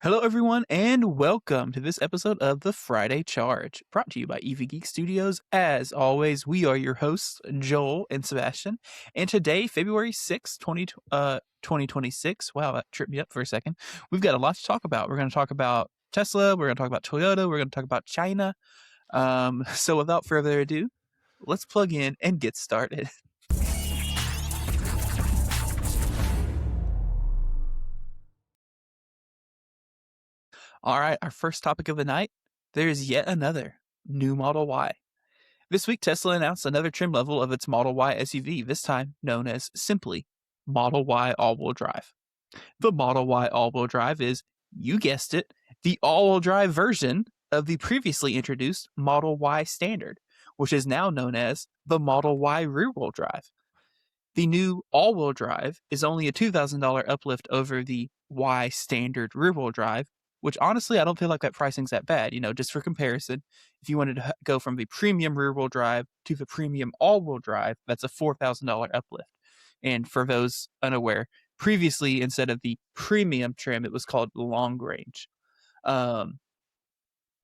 Hello, everyone, and welcome to this episode of the Friday Charge, brought to you by Geek Studios. As always, we are your hosts, Joel and Sebastian. And today, February 6th, 2026, wow, that tripped me up for a second. We've got a lot to talk about. We're going to talk about Tesla, we're going to talk about Toyota, we're going to talk about China. So without further ado, let's plug in and get started. All right, our first topic of the night, there is yet another new Model Y. This week, Tesla announced another trim level of its Model Y SUV, this time known as simply Model Y all-wheel drive. The Model Y all-wheel drive is, you guessed it, the all-wheel drive version of the previously introduced Model Y Standard, which is now known as the Model Y rear-wheel drive. The new all-wheel drive is only a $2,000 uplift over the Y Standard rear-wheel drive, which honestly, I don't feel like that pricing's that bad. Just for comparison, if you wanted to go from the premium rear-wheel drive to the premium all-wheel drive, that's a $4,000 uplift. And for those unaware, previously, instead of the premium trim, it was called long range. The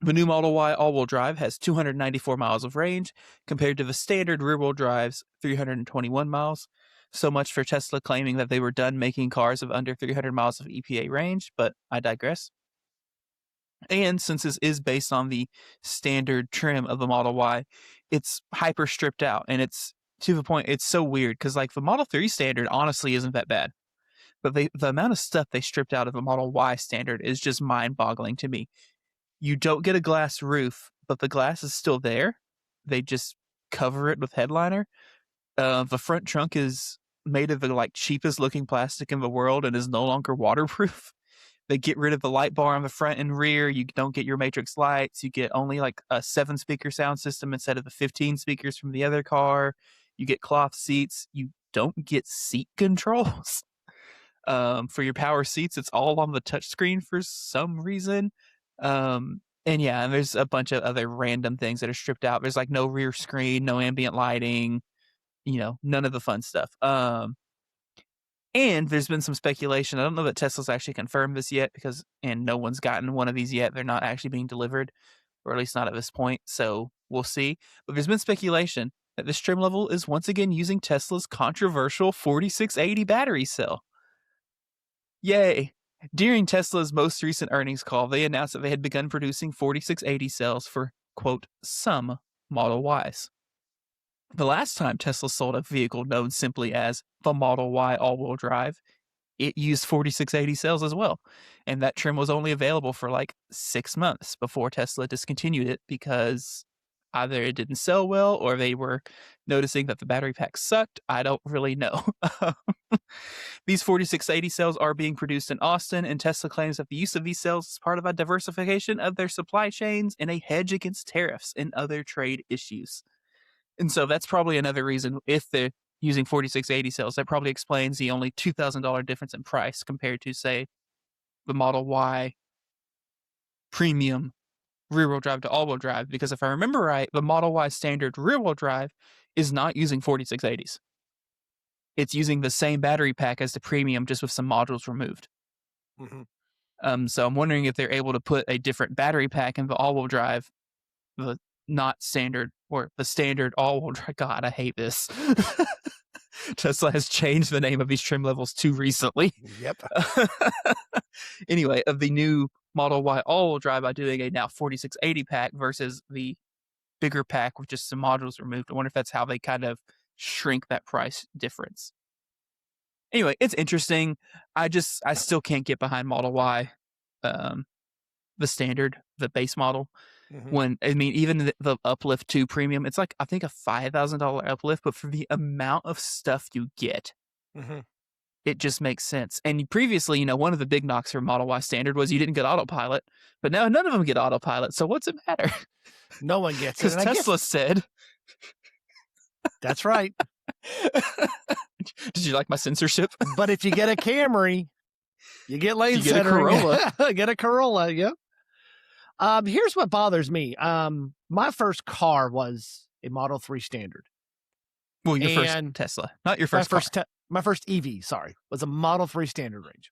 new Model Y all-wheel drive has 294 miles of range compared to the standard rear-wheel drive's 321 miles. So much for Tesla claiming that they were done making cars of under 300 miles of EPA range, but I digress. And since this is based on the standard trim of the Model Y, it's hyper stripped out. And it's to the point, it's so weird because like the Model 3 standard honestly isn't that bad. But the amount of stuff they stripped out of the Model Y standard is just mind-boggling to me. You don't get a glass roof, but the glass is still there. They just cover it with headliner. The front trunk is made of the cheapest looking plastic in the world and is no longer waterproof. They get rid of the light bar on the front and rear. You don't get your matrix lights. You get only a 7-speaker sound system instead of the 15 speakers from the other car. You get cloth seats. You don't get seat controls. For your power seats, it's all on the touchscreen for some reason. And there's a bunch of other random things that are stripped out. There's no rear screen, no ambient lighting, none of the fun stuff. And there's been some speculation. I don't know that Tesla's actually confirmed this yet and no one's gotten one of these yet. They're not actually being delivered, or at least not at this point. So we'll see. But there's been speculation that this trim level is once again using Tesla's controversial 4680 battery cell. Yay. During Tesla's most recent earnings call, they announced that they had begun producing 4680 cells for, quote, some Model Ys. The last time Tesla sold a vehicle known simply as the Model Y all-wheel drive, it used 4680 cells as well. And that trim was only available for 6 months before Tesla discontinued it because either it didn't sell well or they were noticing that the battery pack sucked. I don't really know. These 4680 cells are being produced in Austin, and Tesla claims that the use of these cells is part of a diversification of their supply chains and a hedge against tariffs and other trade issues. And so that's probably another reason, if they're using 4680 cells, that probably explains the only $2,000 difference in price compared to, say, the Model Y premium rear-wheel drive to all-wheel drive. Because if I remember right, the Model Y standard rear-wheel drive is not using 4680s. It's using the same battery pack as the premium, just with some modules removed. Mm-hmm. So I'm wondering if they're able to put a different battery pack in the all-wheel drive, the not standard, or the standard all-wheel drive. God, I hate this. Tesla has changed the name of these trim levels too recently. Yep. Anyway, of the new Model Y all-wheel drive by doing a now 4680 pack versus the bigger pack with just some modules removed. I wonder if that's how they kind of shrink that price difference. Anyway, it's interesting. I still can't get behind Model Y, the standard, the base model. Mm-hmm. Even the uplift to premium, it's I think a $5,000 uplift, but for the amount of stuff you get, mm-hmm. It just makes sense. And previously, one of the big knocks for Model Y standard was you didn't get autopilot, but now none of them get autopilot. So what's it matter? No one gets it. Because Tesla said. That's right. Did you like my censorship? But if you get a Camry, you get lane centering. You get a Corolla. Get a Corolla, yep. Here's what bothers me. My first car was a Model 3 standard. Well, your first Tesla, not your first car. My first EV, sorry, was a Model 3 standard range.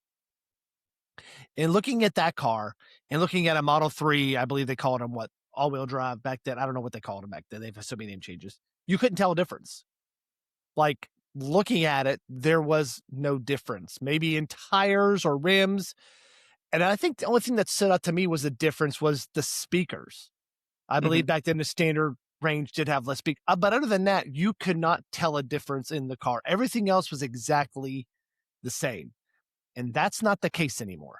And looking at that car and looking at a Model 3, I believe they called them what? All-wheel drive back then. I don't know what they called them back then. They've had so many name changes. You couldn't tell a difference. Like, looking at it, there was no difference. Maybe in tires or rims. And I think the only thing that stood out to me was the difference was the speakers. I believe back then the standard range did have less speak. But other than that, you could not tell a difference in the car. Everything else was exactly the same. And that's not the case anymore.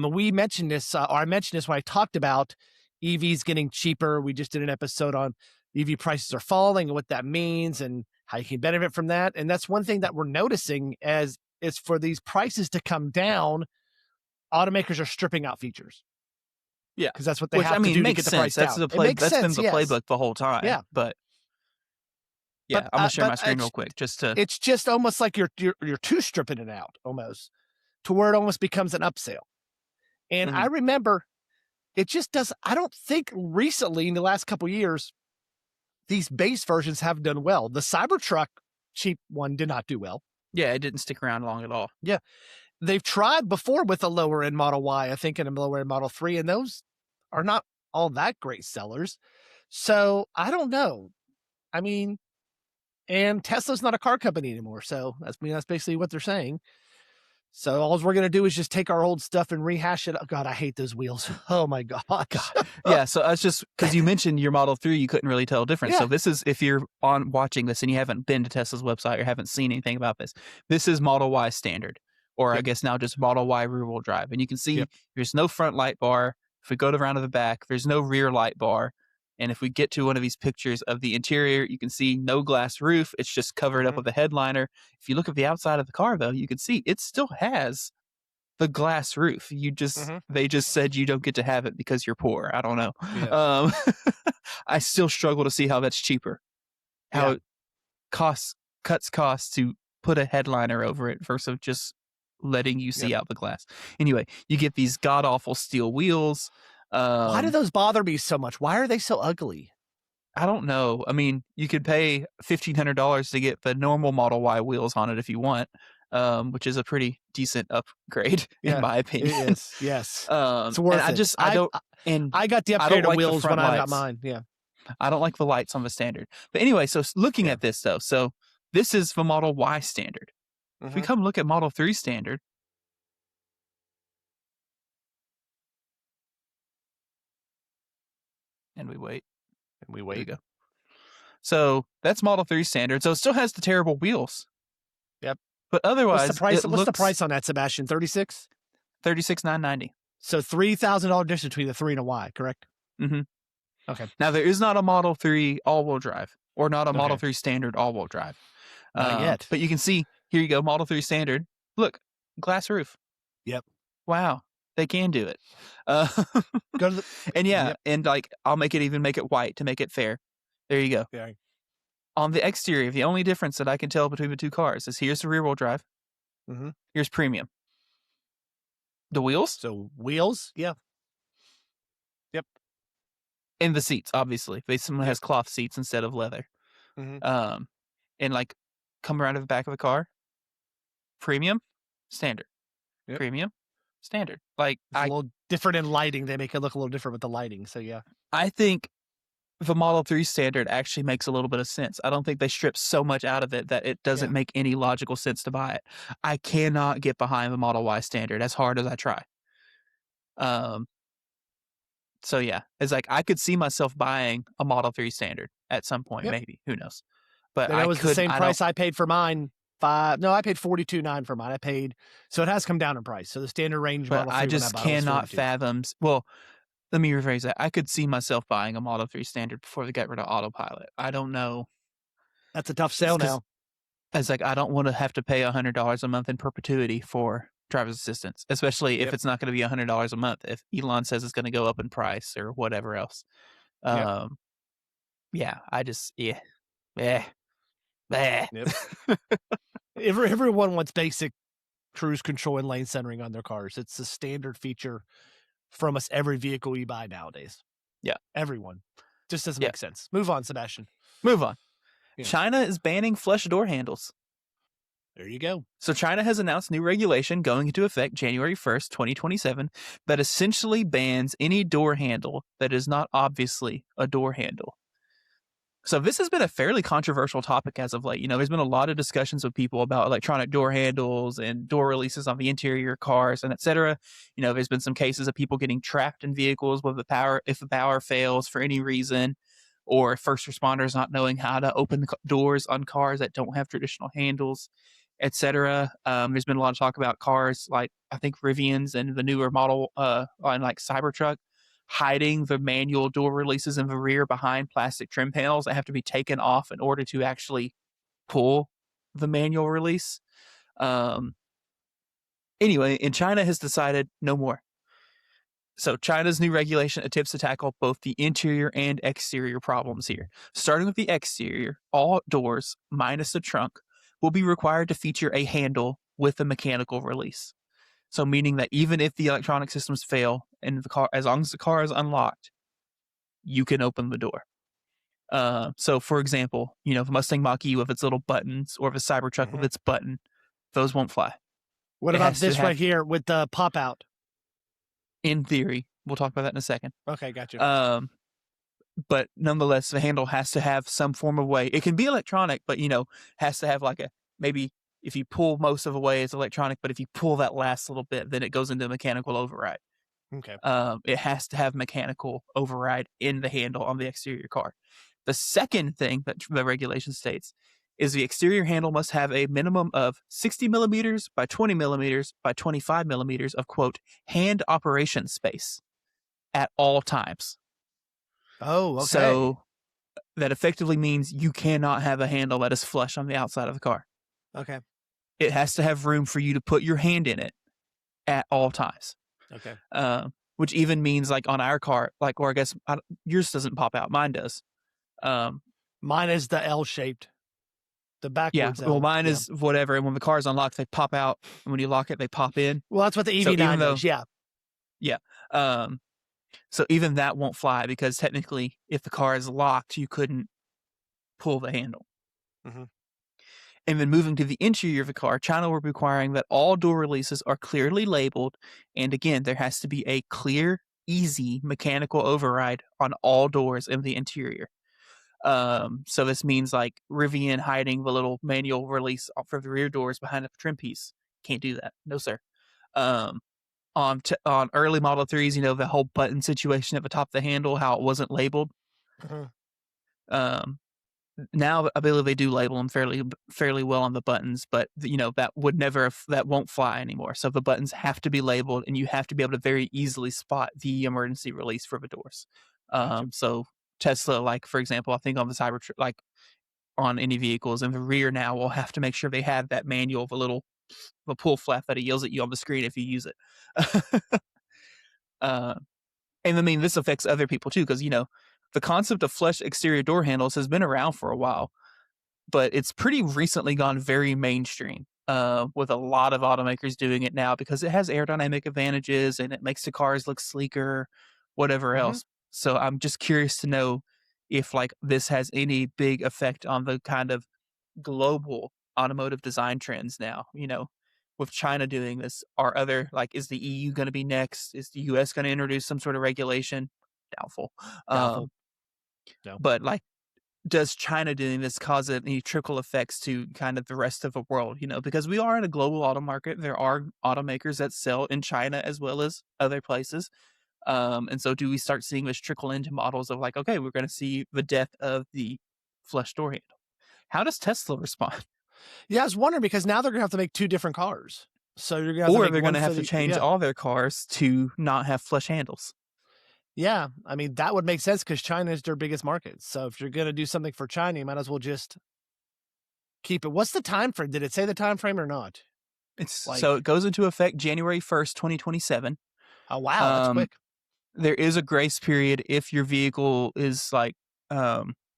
We mentioned this, or I mentioned this when I talked about EVs getting cheaper. We just did an episode on EV prices are falling and what that means and how you can benefit from that. And that's one thing that we're noticing as is for these prices to come down, automakers are stripping out features. Yeah, because that's what they which have I mean to do to makes get the sense. price down. It makes That's sense, been the yes. playbook the whole time. Yeah. But yeah, I'm gonna share my screen real quick just to. It's just almost like you're too stripping it out almost to where it almost becomes an upsale. And I remember it just does. I don't think recently in the last couple of years, these base versions have done well. The Cybertruck cheap one did not do well. Yeah, it didn't stick around long at all. Yeah. They've tried before with a lower end Model Y, I think, and a lower end Model 3, and those are not all that great sellers. So I don't know. I mean, and Tesla's not a car company anymore. So that's basically what they're saying. So all we're going to do is just take our old stuff and rehash it. Oh, God, I hate those wheels. Oh, my gosh. God. Yeah, so that's just because you mentioned your Model 3, you couldn't really tell a difference. Yeah. So this is, if you're on watching this and you haven't been to Tesla's website or haven't seen anything about this is Model Y standard, or I guess now just Model Y rear-wheel drive. And you can see there's no front light bar. If we go around to the back, there's no rear light bar. And if we get to one of these pictures of the interior, you can see no glass roof. It's just covered up with a headliner. If you look at the outside of the car, though, you can see it still has the glass roof. They just said you don't get to have it because you're poor. I don't know. Yes. I still struggle to see how that's cheaper. How it cuts costs to put a headliner over it versus just letting you see out the glass. Anyway, you get these god awful steel wheels. Why do those bother me so much? Why are they so ugly? I don't know. I mean, you could pay $1,500 to get the normal Model Y wheels on it if you want, which is a pretty decent upgrade in my opinion. It is. Yes. It's worth it. I got the upgraded wheels when I got mine. Yeah. I don't like the lights on the standard. But anyway, so looking at this though, so this is the Model Y standard. If we come look at Model 3 standard, and we wait. There you go. So that's Model 3 standard. So it still has the terrible wheels. Yep. But otherwise, what's the price on that, Sebastian? 36? $36,990. So $3,000 difference between the 3 and a Y, correct? Mm-hmm. Okay. Now there is not a Model 3 all-wheel drive, or not a Model 3 standard all-wheel drive. Not yet. But you can see, here you go, Model 3 standard. Look, glass roof. Yep. Wow. They can do it. Go to and like I'll make it white to make it fair. There you go. Yeah. On the exterior, the only difference that I can tell between the two cars is here's the rear-wheel drive. Here's premium. The wheels? So wheels, yeah. Yep. And the seats, obviously. Someone has cloth seats instead of leather. And like come around to the back of the car. Premium, standard. Premium, standard. Like it's a little different in lighting. They make it look a little different with the lighting. So yeah. I think the Model 3 standard actually makes a little bit of sense. I don't think they strip so much out of it that it doesn't make any logical sense to buy it. I cannot get behind the Model Y standard as hard as I try. So yeah, it's like I could see myself buying a Model 3 standard at some point, maybe. Who knows? But that was the same price I paid for mine. I paid $42,900 for mine. So it has come down in price. So the standard range But Model 3 I just cannot fathom. Well, let me rephrase that. I could see myself buying a Model 3 standard before they got rid of autopilot. I don't know. That's a tough sell now. It's like I don't want to have to pay $100 a month in perpetuity for driver's assistance, especially if it's not going to be $100 a month. If Elon says it's going to go up in price or whatever else. Everyone wants basic cruise control and lane centering on their cars. It's a standard feature from us every vehicle you buy nowadays. Yeah. Everyone. Just doesn't make sense. Move on, Sebastian. Move on. Yeah. China is banning flush door handles. There you go. So China has announced new regulation going into effect January 1st, 2027, that essentially bans any door handle that is not obviously a door handle. So this has been a fairly controversial topic as of late. There's been a lot of discussions with people about electronic door handles and door releases on the interior cars and et cetera. There's been some cases of people getting trapped in vehicles with if the power fails for any reason, or first responders not knowing how to open the doors on cars that don't have traditional handles, et cetera. There's been a lot of talk about cars like, I think, Rivians and the newer model on like Cybertruck hiding the manual door releases in the rear behind plastic trim panels that have to be taken off in order to actually pull the manual release. Anyway, and China has decided no more. So China's new regulation attempts to tackle both the interior and exterior problems here. Starting with the exterior, all doors, minus the trunk, will be required to feature a handle with a mechanical release. So meaning that even if the electronic systems fail and the car, as long as the car is unlocked, you can open the door. So for example, the Mustang Mach-E with its little buttons, or the Cybertruck with its button, those won't fly. What about this right here with the pop out? In theory, we'll talk about that in a second. Okay, gotcha. But nonetheless, the handle has to have some form of way. It can be electronic, but has to have like maybe if you pull most of the way, it's electronic, but if you pull that last little bit, then it goes into mechanical override. Okay. It has to have mechanical override in the handle on the exterior car. The second thing that the regulation states is the exterior handle must have a minimum of 60 millimeters by 20 millimeters by 25 millimeters of, quote, hand operation space at all times. Oh, okay. So that effectively means you cannot have a handle that is flush on the outside of the car. Okay. It has to have room for you to put your hand in it at all times. Okay. Which even means like on our car, like, or I guess yours doesn't pop out. Mine does. Mine is the L-shaped. The backwards L. Well, mine is whatever. And when the car is unlocked, they pop out. And when you lock it, they pop in. Well, that's what the EV9 does. Yeah. Yeah. So even that won't fly because technically, if the car is locked, you couldn't pull the handle. And then moving to the interior of the car, China will be requiring that all door releases are clearly labeled. And again, there has to be a clear, easy mechanical override on all doors in the interior. So this means like Rivian hiding the little manual release for the rear doors behind the trim piece. Can't do that. No, sir. On early Model 3s, the whole button situation at the top of the handle, how it wasn't labeled. Now I believe they do label them fairly well on the buttons, but that won't fly anymore. So the buttons have to be labeled, and you have to be able to very easily spot the emergency release for the doors. So Tesla, like for example, I think on the Cybertruck, like on any vehicles in the rear now, will have to make sure they have that manual, the pull flap that it yells at you on the screen if you use it. And I mean, this affects other people too, because the concept of flush exterior door handles has been around for a while, but it's pretty recently gone very mainstream, with a lot of automakers doing it now because it has aerodynamic advantages and it makes the cars look sleeker, whatever else. So I'm just curious to know if like this has any big effect on the kind of global automotive design trends now, with China doing this. Is the EU going to be next? Is the US going to introduce some sort of regulation? Doubtful. No. But like, does China doing this cause any trickle effects to kind of the rest of the world? Because we are in a global auto market. There are automakers that sell in China as well as other places. And so do we start seeing this trickle into models of like, okay, we're going to see the death of the flush door handle? How does Tesla respond? Yeah, I was wondering because now they're going to have to make two different cars. So you're going to or they're going to have to change all their cars to not have flush handles. Yeah, I mean, that would make sense because China is their biggest market. So if you're going to do something for China, you might as well just keep it. What's the time frame? Did it say the time frame or not? So it goes into effect January 1st, 2027. Oh, wow, that's quick. There is a grace period if your vehicle is like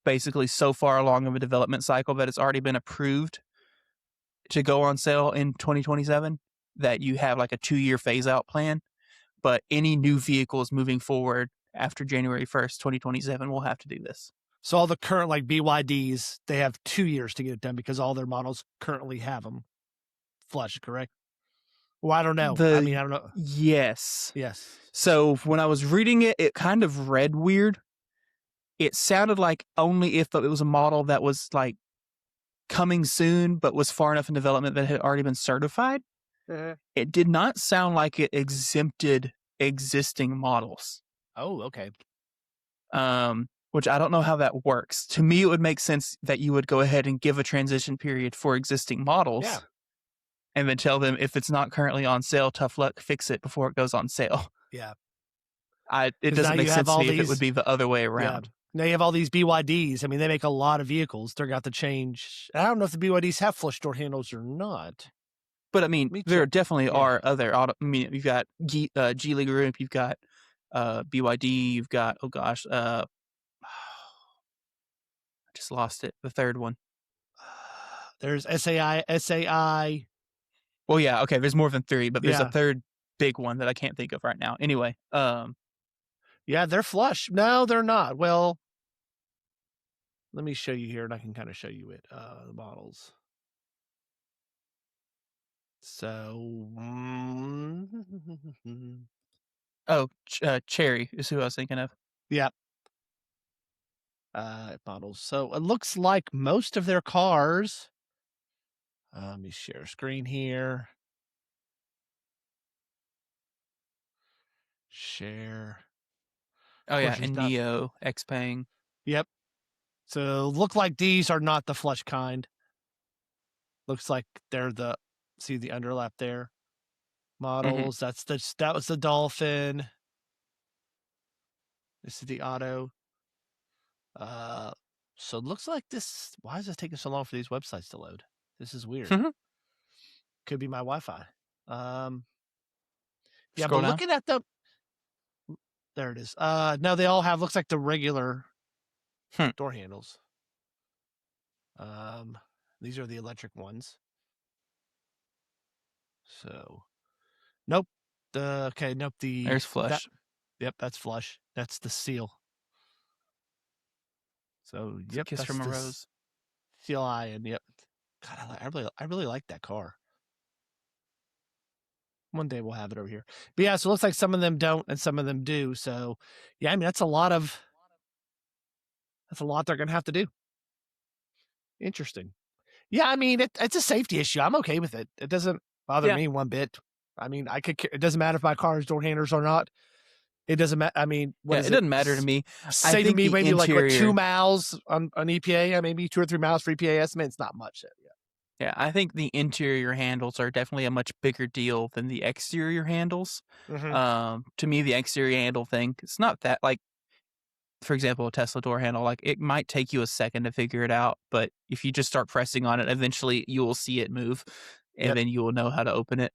basically so far along of a development cycle that it's already been approved to go on sale in 2027 that you have like a 2-year phase out plan. But any new vehicles moving forward after January 1st, 2027 will have to do this. So all the current like BYDs, they have 2 years to get it done because all their models currently have them. flush, correct? Well, I don't know. I mean, I don't know. Yes. Yes. So when I was reading it, it kind of read weird. It sounded like only if it was a model that was like coming soon, but was far enough in development that it had already been certified. It did not sound like it exempted existing models. Oh, okay. Which I don't know how that works. To me, it would make sense that you would go ahead and give a transition period for existing models. Yeah. And then tell them if it's not currently on sale, tough luck, fix it before it goes on sale. Yeah. It 'Cause now doesn't make you have sense to all me if it would these- be the other way Yeah. around. Now you have all these BYDs. I mean, they make a lot of vehicles. They're got to change. I don't know if the BYDs have flush door handles or not. But I mean, Me there check. definitely Yeah. are other auto. I mean, you've got Geely Group, you've got BYD, you've got I just lost it. The third one. There's SAI. Well, yeah, okay. There's more than three, but there's Yeah. a third big one that I can't think of right now. Anyway, Yeah, they're flush. No, they're not. Well, let me show you here, and I can kind of show you it. The models. So, Cherry is who I was thinking of. yeah. Models. So it looks like most of their cars. Let me share screen here. Share. Oh yeah, course there's and not- Neo, Xpeng. Yep. So look like these are not the flush kind. Looks like they're see the underlap there. Models. That was the Dolphin. This is the Auto. So it looks like this. Why is it taking so long for these websites to load? This is weird. Could be my Wi-Fi. Yeah, Scroll but down. looking at them, there it is. No, they all have looks like the regular door handles. These are the electric ones. So, nope. Nope. There's flush. Yep, that's flush. That's the seal. So, yep, Kiss that's from a the Rose. CLI, and yep. God, I really like that car. One day we'll have it over here. But yeah, so it looks like some of them don't and some of them do. So, yeah, I mean that's a lot they're gonna have to do. Interesting. Yeah, I mean it's a safety issue. I'm okay with it. It doesn't bother me one bit. I mean, it doesn't matter if my car is door handlers or not. It doesn't matter. I mean, it doesn't matter to me. Saving me maybe like 2 miles on EPA, maybe 2 or 3 miles for EPA estimate. It's not much. Yeah, I think the interior handles are definitely a much bigger deal than the exterior handles. To me, the exterior handle thing, it's not that like, for example, a Tesla door handle, like it might take you a second to figure it out, but if you just start pressing on it, eventually you will see it move, and then you will know how to open it.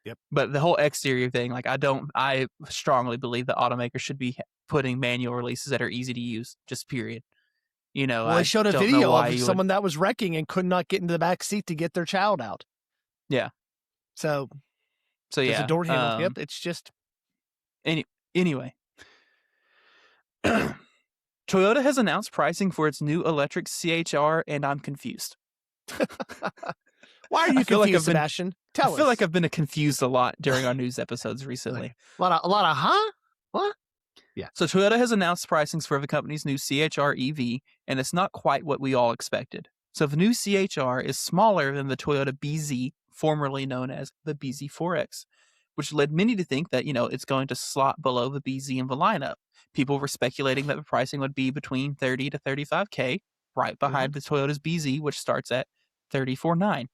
Yep. But the whole exterior thing, like I strongly believe that automakers should be putting manual releases that are easy to use, just period. Well, they showed a video of someone that was wrecking and could not get into the back seat to get their child out. Yeah. So yeah. a door handle. Yep. It's just. Anyway. Toyota has announced pricing for its new electric CHR, and I'm confused. Why are you confused, Sebastian? I feel like I've been confused a lot during our news episodes recently. A lot of, huh? What? Yeah. So Toyota has announced pricings for the company's new CHR EV, and it's not quite what we all expected. So the new CHR is smaller than the Toyota BZ, formerly known as the BZ4X, which led many to think that, it's going to slot below the BZ in the lineup. People were speculating that the pricing would be between $30,000 to $35,000, right behind the Toyota's BZ, which starts at $34,900.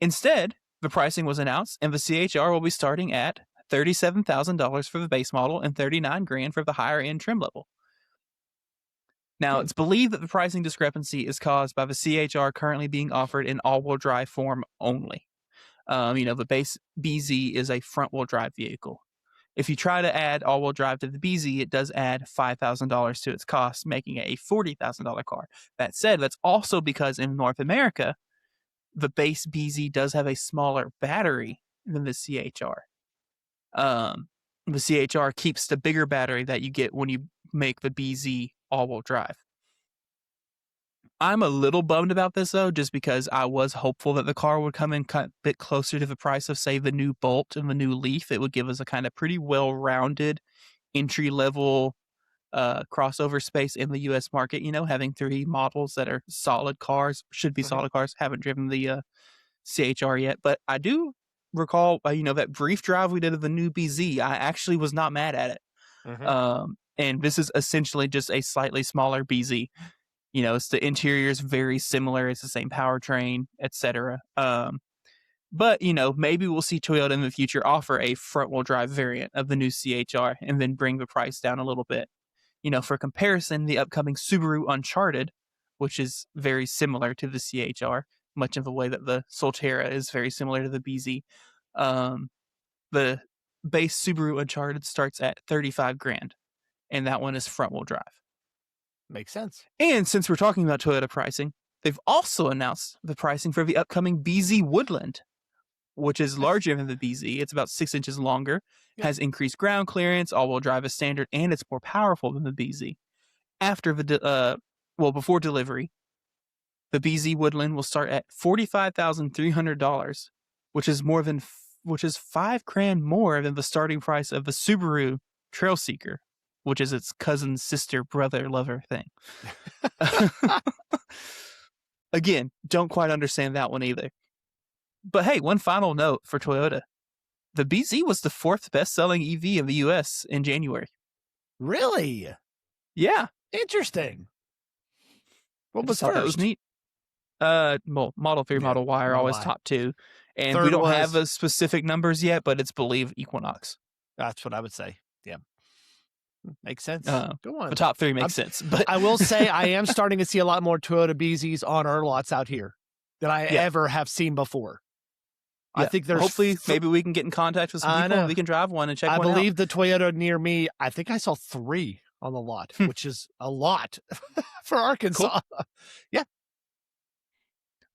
Instead, the pricing was announced, and the CHR will be starting at $37,000 for the base model and $39,000 for the higher end trim level. Now, it's believed that the pricing discrepancy is caused by the CHR currently being offered in all-wheel drive form only. The base BZ is a front-wheel drive vehicle. If you try to add all-wheel drive to the BZ, it does add $5,000 to its cost, making it a $40,000 car. That said, that's also because in North America, the base BZ does have a smaller battery than the CHR. The CHR keeps the bigger battery that you get when you make the BZ all-wheel drive. I'm a little bummed about this, though, just because I was hopeful that the car would come in a bit closer to the price of, say, the new Bolt and the new Leaf. It would give us a kind of pretty well-rounded entry-level crossover space in the U.S. market, having 3 models that are solid cars, should be solid cars. Haven't driven the CHR yet, but I do recall, that brief drive we did of the new BZ. I actually was not mad at it. And this is essentially just a slightly smaller BZ. It's the interior is very similar. It's the same powertrain, etc. But, maybe we'll see Toyota in the future offer a front-wheel drive variant of the new CHR and then bring the price down a little bit. For comparison, the upcoming Subaru Uncharted, which is very similar to the CHR, much of the way that the Solterra is very similar to the BZ. The base Subaru Uncharted starts at $35,000, and that one is front-wheel drive. Makes sense. And since we're talking about Toyota pricing, they've also announced the pricing for the upcoming BZ Woodland, which is larger than the BZ. It's about 6 inches longer, has increased ground clearance, all-wheel drive is standard, and it's more powerful than the BZ. Before delivery, the BZ Woodland will start at $45,300, which is $5,000 more than the starting price of the Subaru Trailseeker, which is its cousin, sister, brother, lover thing. Again, don't quite understand that one either. But hey, one final note for Toyota. The BZ was the 4th best-selling EV in the U.S. in January. Really? Yeah. Interesting. What was first? That was neat. Model 3, Model Y are always top 2. And we don't have a specific numbers yet, but it's believed Equinox. That's what I would say. Yeah. Makes sense. Go on. The top 3 makes sense. But I will say I am starting to see a lot more Toyota BZs on our lots out here than I ever have seen before. Yeah. I think there's hopefully maybe we can get in contact with some people and we can drive one and check one out. I believe the Toyota near me, I think I saw 3 on the lot, which is a lot for Arkansas. Cool. Yeah.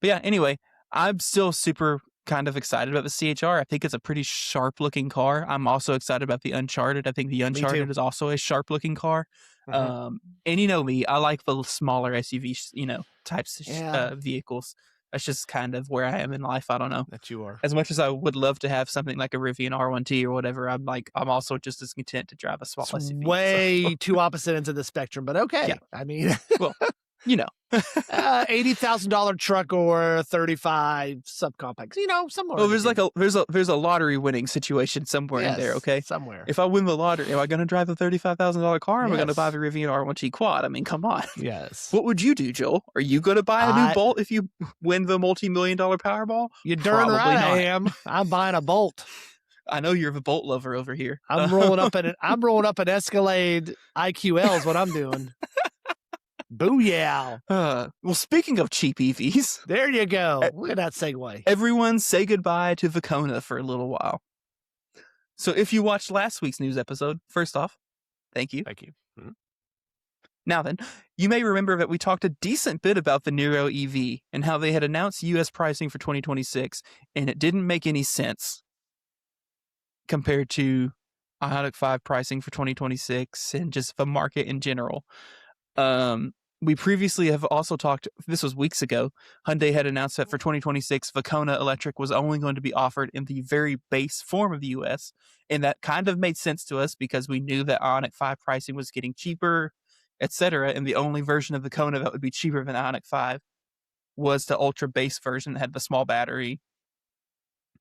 But yeah, anyway, I'm still super kind of excited about the CHR. I think it's a pretty sharp looking car. I'm also excited about the Uncharted. I think the Uncharted is also a sharp looking car. And you know me, I like the smaller SUV, types of vehicles. That's just kind of where I am in life. I don't know. That you are. As much as I would love to have something like a Rivian R1T or whatever, I'm also just as content to drive a small SUV. Way too opposite ends of the spectrum, but okay. Yeah. I mean, well, $80,000 truck or 35 subcompact, somewhere. Well, there's a lottery winning situation somewhere in there. Okay, somewhere. If I win the lottery, am I going to drive the $35,000 car? Or am I going to buy the Rivian R1T Quad? I mean, come on. Yes. What would you do, Joel? Are you going to buy a new Bolt if you win the multi-million-dollar Powerball? You're darn right I am. I'm buying a Bolt. I know you're the Bolt lover over here. I'm rolling up an Escalade IQL is what I'm doing. Booyah. Well, speaking of cheap EVs. There you go. Look at that segue. Everyone say goodbye to the Kona for a little while. So if you watched last week's news episode, first off, thank you. Thank you. Mm-hmm. Now then, you may remember that we talked a decent bit about the Nero EV and how they had announced U.S. pricing for 2026, and it didn't make any sense compared to Ioniq 5 pricing for 2026 and just the market in general. We previously have also talked, this was weeks ago, Hyundai had announced that for 2026, the Kona Electric was only going to be offered in the very base form of the US. And that kind of made sense to us because we knew that Ioniq 5 pricing was getting cheaper, etc. And the only version of the Kona that would be cheaper than Ioniq 5 was the ultra base version that had the small battery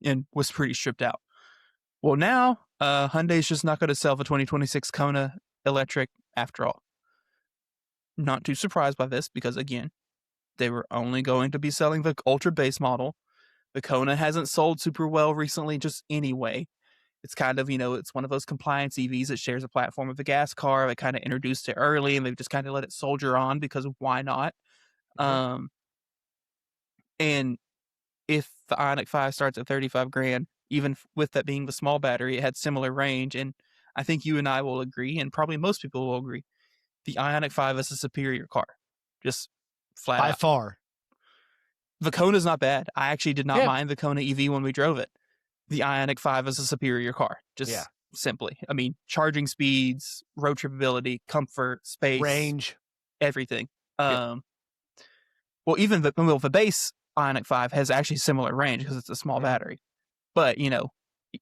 and was pretty stripped out. Well, now Hyundai's just not going to sell the 2026 Kona Electric after all. Not too surprised by this because, again, they were only going to be selling the ultra base model. The Kona hasn't sold super well recently just anyway. It's kind of, it's one of those compliance EVs that shares a platform with the gas car. They kind of introduced it early and they've just kind of let it soldier on because why not? Mm-hmm. And if the Ioniq 5 starts at $35,000, even with that being the small battery, it had similar range. And I think you and I will agree, and probably most people will agree, the Ioniq 5 is a superior car. Just flat by out. far. The Kona's not bad. I actually did not mind the Kona EV when we drove it. The Ioniq 5 is a superior car. Just simply. I mean, charging speeds, road trip ability, comfort, space. Range. Everything. Well, even the base Ioniq 5 has actually similar range because it's a small battery. But,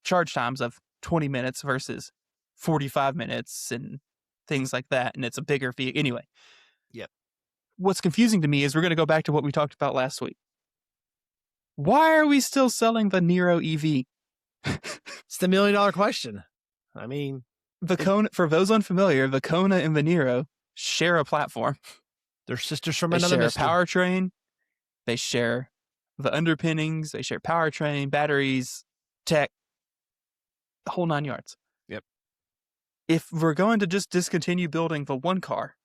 charge times of 20 minutes versus 45 minutes and things like that. And it's a bigger vehicle. Anyway. Yep. What's confusing to me is we're going to go back to what we talked about last week. Why are we still selling the Nero EV? It's the $1 million question. I mean, Kona, for those unfamiliar, the Kona and the Nero share a platform. They're sisters from They another share mister. a powertrain. They share the underpinnings. They share powertrain, batteries, tech, the whole 9 yards. Yep. If we're going to just discontinue building the one car,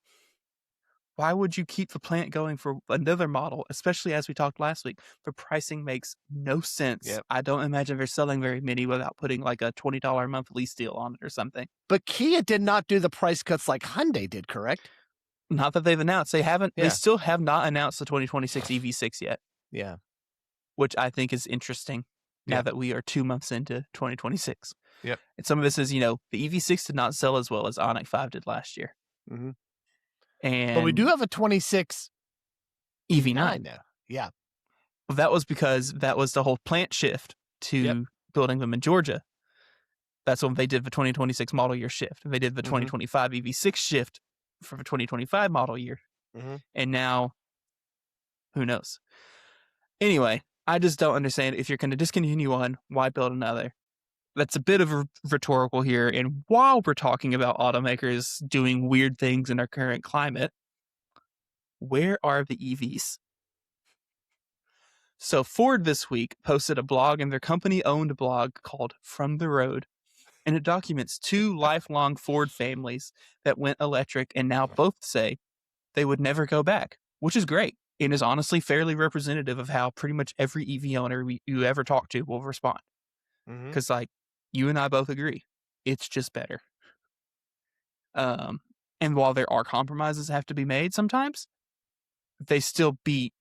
why would you keep the plant going for another model, especially as we talked last week? The pricing makes no sense. Yep. I don't imagine they're selling very many without putting like a $20 a month lease deal on it or something. But Kia did not do the price cuts like Hyundai did, correct? Not that they've announced. They haven't. Yeah. They still have not announced the 2026 EV6 yet. Yeah. Which I think is interesting now that we are 2 months into 2026. Yep. And some of this is, the EV6 did not sell as well as Ioniq 5 did last year. Mm-hmm. And but we do have a 26 EV9 now. Yeah. Well, that was because that was the whole plant shift to building them in Georgia. That's when they did the 2026 model year shift. They did the 2025 EV6 shift for the 2025 model year. And now, who knows? Anyway, I just don't understand. If you're going to discontinue one, why build another? That's a bit of a rhetorical here. And while we're talking about automakers doing weird things in our current climate, where are the EVs? So Ford this week posted a blog in their company-owned blog called From the Road, and it documents 2 lifelong Ford families that went electric and now both say they would never go back, which is great and is honestly fairly representative of how pretty much every EV owner you ever talk to will respond. Because, you and I both agree, it's just better. And while there are compromises that have to be made sometimes, they still beat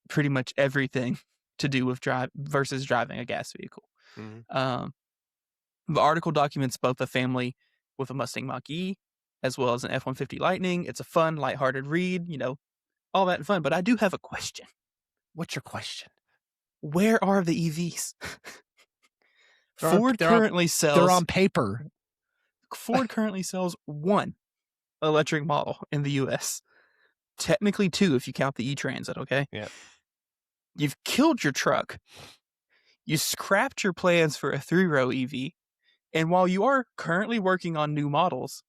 pretty much everything to do with driving a gas vehicle. The article documents both a family with a Mustang Mach-E as well as an F-150 Lightning. It's a fun, lighthearted read, all that fun. But I do have a question. What's your question? Where are the EVs? Ford currently sells... They're on paper. Ford currently sells 1 electric model in the U.S. Technically 2 if you count the E-Transit, okay? Yeah. You've killed your truck. You scrapped your plans for a 3-row EV. And while you are currently working on new models,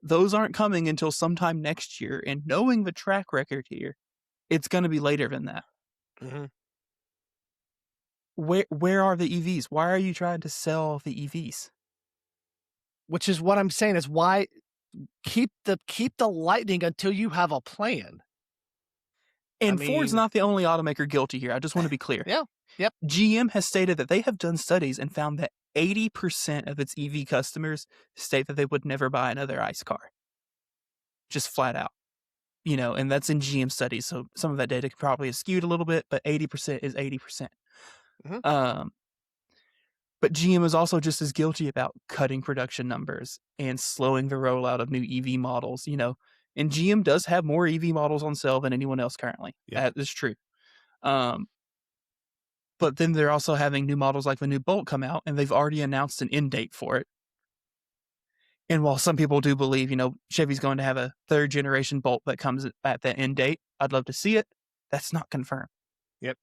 those aren't coming until sometime next year. And knowing the track record here, it's going to be later than that. Where are the EVs? Why are you trying to sell the EVs? Which is what I'm saying is why keep the Lightning until you have a plan. And Ford's not the only automaker guilty here. I just want to be clear. Yeah. Yep. GM has stated that they have done studies and found that 80% of its EV customers state that they would never buy another ICE car. Just flat out. And that's in GM studies, so some of that data probably is skewed a little bit, but 80% is 80%. But GM is also just as guilty about cutting production numbers and slowing the rollout of new EV models, And GM does have more EV models on sale than anyone else currently. Yep. That is true. But then they're also having new models like the new Bolt come out, and they've already announced an end date for it. And while some people do believe, Chevy's going to have a 3rd generation Bolt that comes at that end date, I'd love to see it. That's not confirmed. Yep.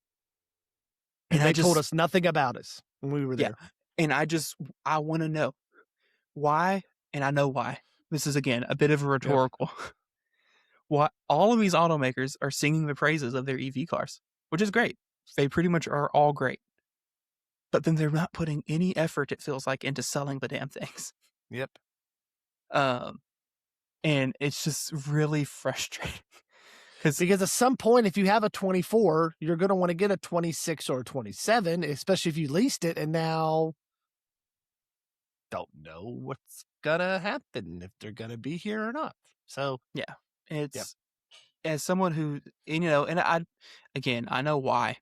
And they told us nothing about us when we were there. And I want to know why, and I know why. This is, again, a bit of a rhetorical. Why all of these automakers are singing the praises of their EV cars, which is great. They pretty much are all great. But then they're not putting any effort, it feels like, into selling the damn things. Yep. And it's just really frustrating. Because at some point, if you have a 24, you're going to want to get a 26 or a 27, especially if you leased it, and now don't know what's going to happen, if they're going to be here or not. So, yeah, it's as someone who, and I know why.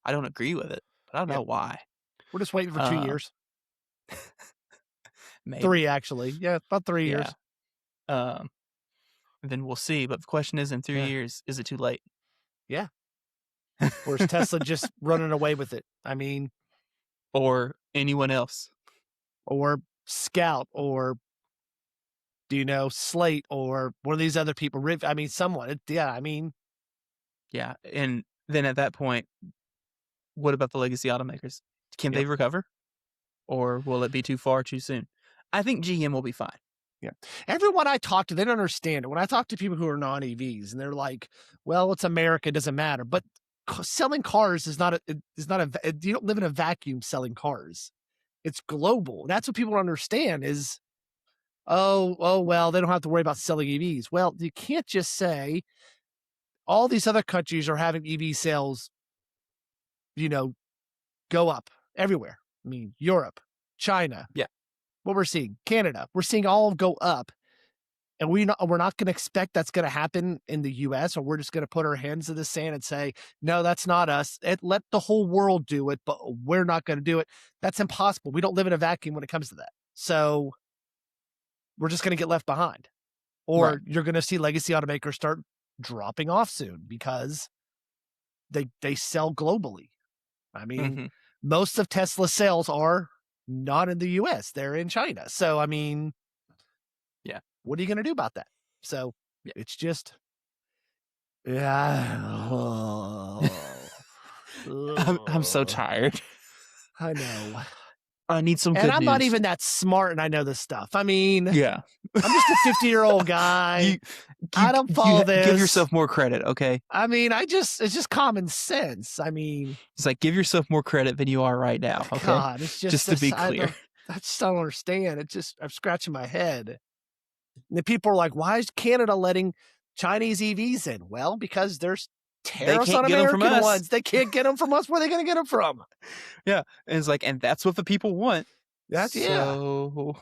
I don't agree with it, but I know why. We're just waiting for 2 years. Maybe. 3, actually. Yeah, about 3 years. And then we'll see. But the question is, in 3 years, is it too late? Yeah. Or is Tesla just running away with it? I mean, or anyone else. or Scout, or Slate, or one of these other people. I mean, someone. Yeah, I mean, Yeah, and then at that point, what about the legacy automakers? Can yep, they recover, or will it be too far too soon? I think GM will be fine. yeah. Everyone I talk to, they don't understand it. When I talk to people who are non-EVs, and they're like, "Well, it's America, it doesn't matter." But selling cars is not you don't live in a vacuum selling cars. It's global. That's what people don't understand is, oh, well, they don't have to worry about selling EVs. Well, you can't just say all these other countries are having EV sales, you know, go up everywhere. I mean, Europe, China, Yeah, what we're seeing, Canada, we're seeing all go up. And we're not going to expect that's going to happen in the US, or we're just going to put our hands in the sand and say, no, that's not us. Let the whole world do it, but we're not going to do it. That's impossible. We don't live in a vacuum when it comes to that. So we're just going to get left behind. right. Or you're going to see legacy automakers start dropping off soon because they sell globally. I mean, Mhm. most of Tesla's sales are not in the US, they're in China. So, I mean, Yeah, what are you going to do about that? So yeah. it's just, yeah. I'm so tired. I know. I need some And good I'm not news. even that smart and I know this stuff. I mean, Yeah. I'm just a 50-year-old guy. You I don't follow give this. yourself more credit, okay? I mean, it's just common sense. I mean, It's like, give yourself more credit than you are right now, okay? God, it's just Just to this. be clear. I just don't understand. I'm scratching my head. And the people are like, why is Canada letting Chinese EVs in? Well, because there's They tariffs can't on get them from American us. ones. They can't get them from us. Where are they going to get them from? Yeah, and it's like, and that's what the people want. Yeah. So,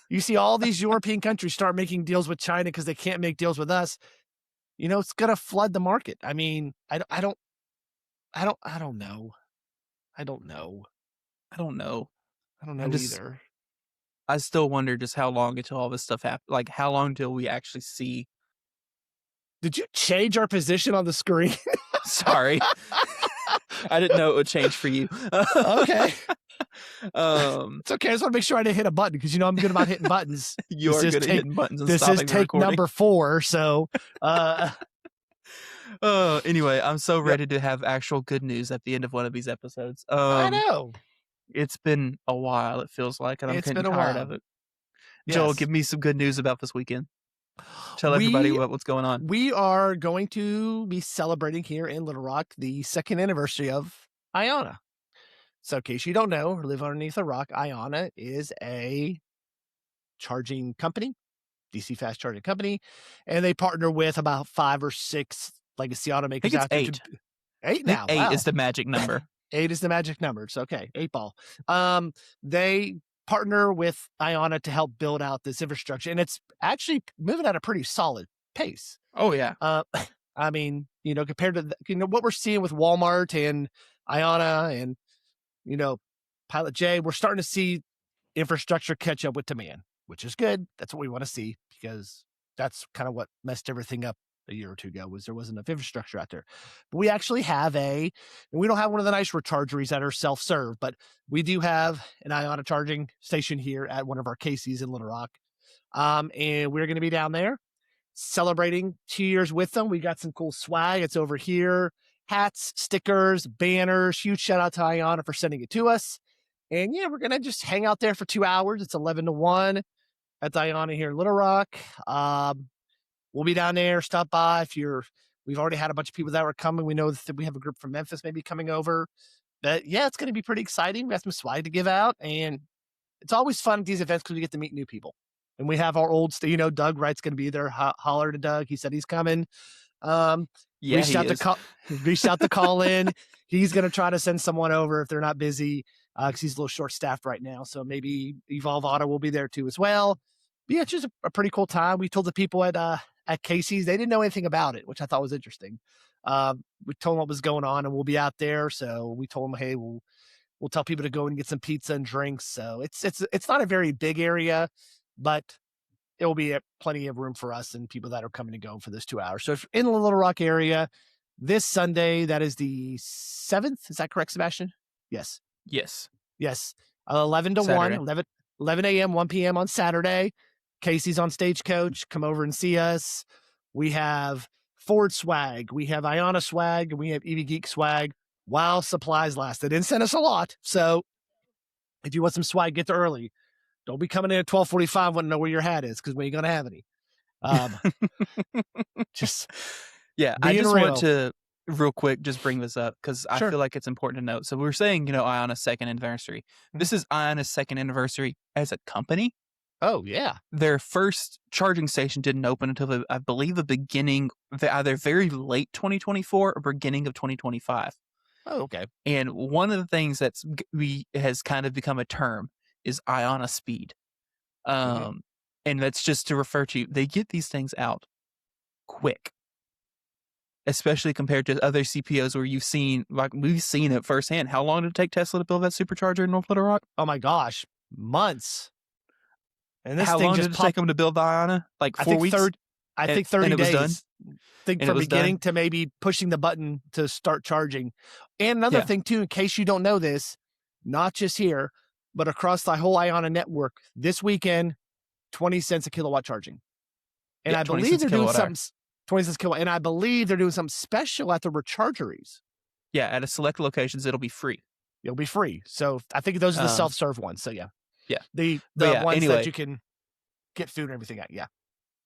You see all these European countries start making deals with China because they can't make deals with us. It's going to flood the market. I mean, I don't know. I don't know. I don't know. I don't I know just either. I still wonder just how long until all this stuff happens. Like, how long till we actually see. Did you change our position on the screen? Sorry, I didn't know it would change for you. Okay. um, It's okay. I just want to make sure I didn't hit a button because I'm good about hitting buttons. you are good at hitting buttons and This is stopping the take recording. number 4. So, Anyway, I'm so yep. ready to have actual good news at the end of one of these episodes. I know. It's been a while, it feels like, and I'm It's getting been a tired of while. it. Joel, Yes. give me some good news about this weekend. Tell everybody We what's going on. we are going to be celebrating here in Little Rock the 2nd anniversary of IONNA. So in case you don't know or live underneath a rock, IONNA is a charging company, DC fast charging company, and they partner with about 5 or 6 legacy I think automakers it's out there to 8. 8 I think now. 8 Wow. is the magic number. 8 is the magic number. It's okay. 8 ball. They partner with IONNA to help build out this infrastructure, and it's actually moving at a pretty solid pace. Oh, yeah. Uh, I mean, compared to what we're seeing with Walmart and IONNA and Pilot J, we're starting to see infrastructure catch up with demand, which is good. That's what we want to see because that's kind of what messed everything up a year or two ago was there wasn't enough infrastructure out there. But we actually have and we don't have one of the nice rechargeries that are self-serve, but we do have an IONNA charging station here at one of our Casey's in Little Rock. And we're going to be down there celebrating 2 years with them. We got some cool swag. It's over here. Hats, stickers, banners. Huge shout out to IONNA for sending it to us. And yeah, we're going to just hang out there for 2 hours. It's 11 to 1 at IONNA here in Little Rock. We'll be down there. Stop by we've already had a bunch of people that were coming. We know that we have a group from Memphis maybe coming over. But yeah, it's going to be pretty exciting. We have some swag to give out. And it's always fun at these events because we get to meet new people. And we have our old, Doug Wright's going to be there. Holler to Doug. He said he's coming. Um, Yeah, he is. reached out to call in. He's going to try to send someone over if they're not busy because he's a little short staffed right now. So maybe Evolve Auto will be there too as well. But yeah, it's just a pretty cool time. We told the people at Casey's, they didn't know anything about it, which I thought was interesting. We told them what was going on and we'll be out there. So we told them, hey, we'll tell people to go and get some pizza and drinks. So it's not a very big area, but it will be plenty of room for us and people that are coming and going for this 2 hours. So if in the Little Rock area, this Sunday, that is the 7th. Is that correct, Sebastian? Yes. Yes. Yes. 11 to 1, Saturday. 11 a.m., 1 p.m. on Saturday. Casey's on Stagecoach. Come over and see us. We have Ford swag. We have IONNA swag. And we have EV Geek swag while supplies last. They didn't send us a lot. So if you want some swag, get there early. Don't be coming in at 12:45 wanting to know where your hat is because we ain't going to have any. Just Yeah, I being just real. want to real quick just bring this up because I Sure. feel like it's important to note. So we're saying, IONNA's second anniversary. This is IONNA's second anniversary as a company. Oh, yeah. Their first charging station didn't open until I believe the beginning, either very late 2024 or beginning of 2025. Oh, okay. And one of the things has kind of become a term is IONNA speed. And that's just to refer to, they get these things out quick, especially compared to other CPOs where we've seen it firsthand. How long did it take Tesla to build that supercharger in North Little Rock? Oh my gosh, months. And this How thing long just did it take them to build the IONNA? Like 4 weeks? I think 30 and it was days. done? Think And it from was beginning done? to maybe pushing the button to start charging. And another thing too, in case you don't know this, not just here, but across the whole IONNA network, this weekend, 20 cents a kilowatt charging. And I 20 believe cents a they're doing kilowatt hour. something 20 cents a kilowatt. And I believe they're doing something special at the rechargeries. Yeah, at a select locations, it'll be free. It'll be free. So I think those are the self-serve ones. So yeah. The ones anyway, that you can get food and everything at. Yeah.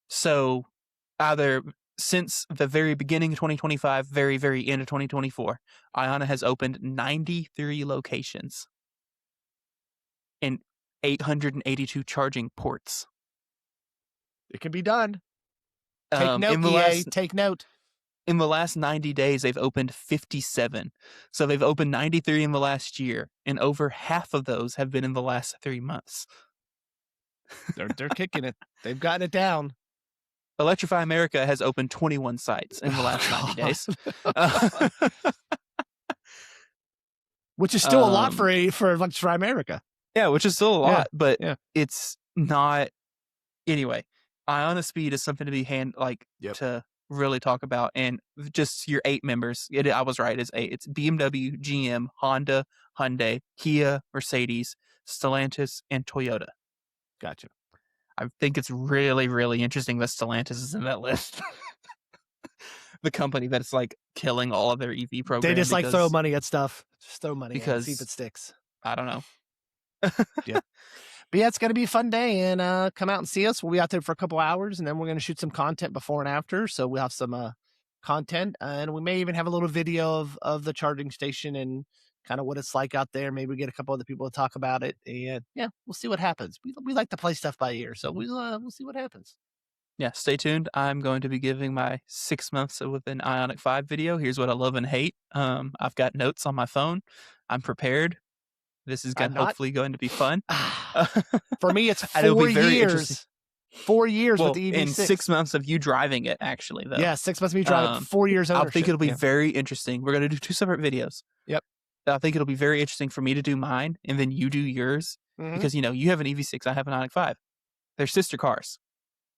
So either since the very beginning of 2025, very, very end of 2024, IONNA has opened 93 locations and 882 charging ports. It can be done. Take note, EA. Take note. In the last 90 days, they've opened 57. So they've opened 93 in the last year, and over half of those have been in the last 3 months. They're kicking it. They've gotten it down. Electrify America has opened 21 sites in the last 90 days. Which is still a lot for Electrify America. Yeah, which is still a lot, but yeah. It's not. Anyway, IONNA speed is something to be to really talk about, and just your 8 members. I was right. It's 8. It's BMW, GM, Honda, Hyundai, Kia, Mercedes, Stellantis, and Toyota. Gotcha. I think it's really, really interesting that Stellantis is in that list. The company that's killing all of their EV programs. They just throw money at stuff. Just throw money because see if it sticks. I don't know. Yeah. But yeah, it's going to be a fun day, and come out and see us. We'll be out there for a couple hours, and then we're going to shoot some content before and after. So we'll have some content, and we may even have a little video of the charging station and kind of what it's like out there. Maybe get a couple other people to talk about it, and yeah, we'll see what happens. We like to play stuff by ear, so we'll see what happens. Yeah, stay tuned. I'm going to be giving my 6 months with an Ioniq 5 video. Here's what I love and hate. I've got notes on my phone. I'm prepared. This is hopefully going to be fun. For me, it's 4 it'll be very years. 4 years with the EV6. And 6 months of you driving it, actually, though. Yeah, 6 months of me driving. 4 years ownership. I think it'll be very interesting. We're going to do 2 separate videos. Yep. I think it'll be very interesting for me to do mine, and then you do yours. Because, you have an EV6, I have an Ioniq 5. They're sister cars.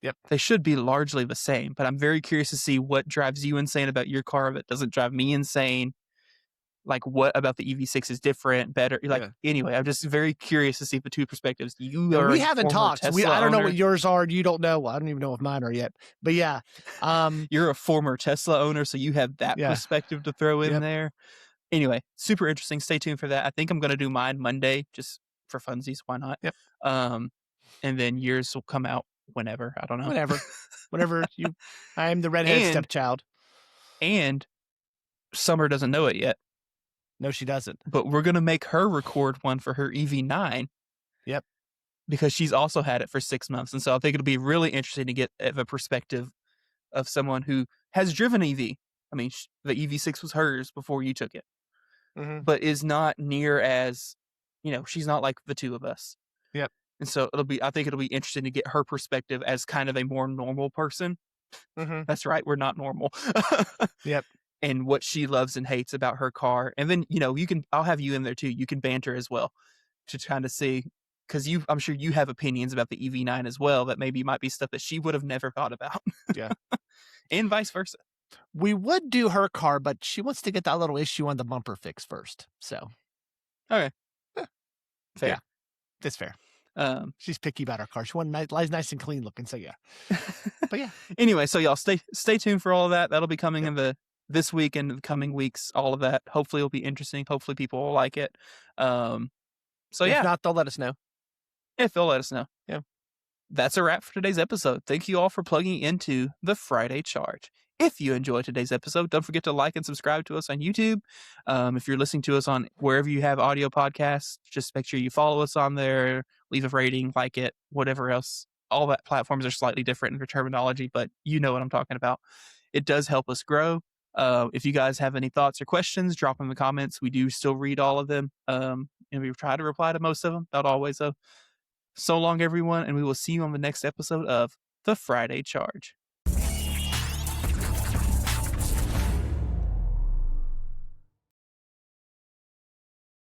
Yep. They should be largely the same, but I'm very curious to see what drives you insane about your car that doesn't drive me insane. What about the EV6 is different, better? Anyway, I'm just very curious to see the 2 perspectives. We haven't talked. I don't know what yours are. You don't know. I don't even know if mine are yet. But yeah. You're a former Tesla owner, so you have that perspective to throw in there. Anyway, super interesting. Stay tuned for that. I think I'm going to do mine Monday, just for funsies. Why not? Yep. And then yours will come out whenever. I don't know. Whenever you. I am the redheaded stepchild. And Summer doesn't know it yet. No, she doesn't. But we're going to make her record one for her EV9. Yep. Because she's also had it for 6 months. And so I think it'll be really interesting to get the perspective of someone who has driven EV. I mean, the EV6 was hers before you took it. But is not near as, she's not like the 2 of us. Yep. And so I think it'll be interesting to get her perspective as kind of a more normal person. That's right. We're not normal. Yep. And what she loves and hates about her car. And then, I'll have you in there too. You can banter as well to kind of see, because I'm sure you have opinions about the EV9 as well, that maybe might be stuff that she would have never thought about. Yeah. And vice versa. We would do her car, but she wants to get that little issue on the bumper fixed first. So, Okay. yeah, Fair. that's fair. Um, She's picky about her car. She wants nice and clean looking. So, yeah. But yeah. anyway, so y'all stay tuned for all of that. That'll be coming Yep. in this week and the coming weeks. All of that. Hopefully, it'll be interesting. Hopefully, people will like it. So If yeah, not, they'll let us know. if they'll let us know. Yeah. That's a wrap for today's episode. Thank you all for plugging into the Friday Charge. If you enjoyed today's episode, don't forget to like and subscribe to us on YouTube. If you're listening to us on wherever you have audio podcasts, just make sure you follow us on there, leave a rating, like it, whatever else. All that platforms are slightly different in their terminology, but you know what I'm talking about. It does help us grow. If you guys have any thoughts or questions, drop them in the comments. We do still read all of them. And we try to reply to most of them, not always though. So long, everyone, and we will see you on the next episode of The Friday Charge.